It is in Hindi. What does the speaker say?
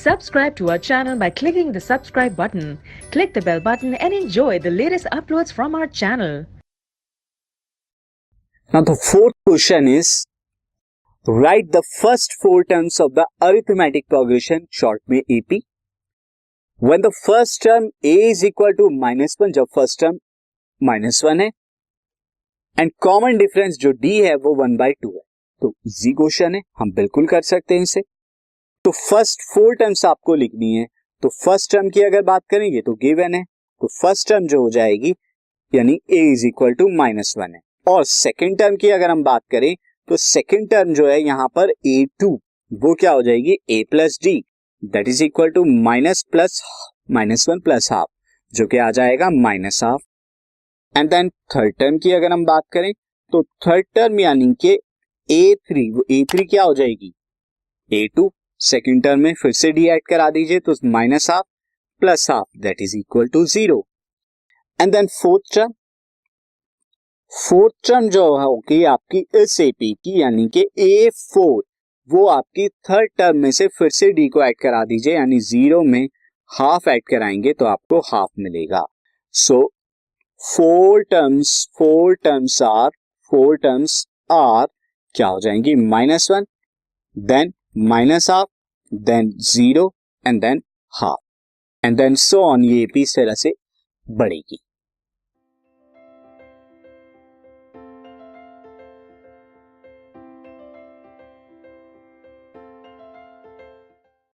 Subscribe to our channel by clicking the subscribe button. Click the bell button and enjoy the latest uploads from our channel. Now the fourth question is, write the first four terms of the arithmetic progression, short में AP. When the first term a is equal to -1, जब फर्स्ट टर्म -1 है एंड कॉमन डिफरेंस जो d है वो 1/2 है, तो इजी क्वेश्चन है, हम बिल्कुल कर सकते हैं इसे. तो फर्स्ट फोर टर्म्स आपको लिखनी है. तो फर्स्ट टर्म की अगर बात करेंगे तो गिवन है, तो फर्स्ट टर्म जो हो जाएगी यानी a इज इक्वल टू -1 है. और सेकेंड टर्म की अगर हम बात करें तो सेकेंड टर्म जो है यहां पर a2, वो क्या हो जाएगी a plus D, that is equal to -1 plus half, जो कि आ जाएगा -half. And then third term की अगर हम बात करें तो थर्ड टर्म यानी कि a3 क्या हो जाएगी a2. सेकेंड टर्म में फिर से डी ऐड करा दीजिए तो -half plus half, that is equal to 0. And then fourth term जो होगी आपकी इस एपी की यानी कि A4, वो आपकी थर्ड टर्म में से फिर से डी को ऐड करा दीजिए, यानी 0 में हाफ ऐड कराएंगे तो आपको हाफ मिलेगा. सो फोर टर्म्स आर क्या हो जाएंगी -1, then -half, then 0 and then half, and then so on. ये एपी इस तरह से बढ़ेगी.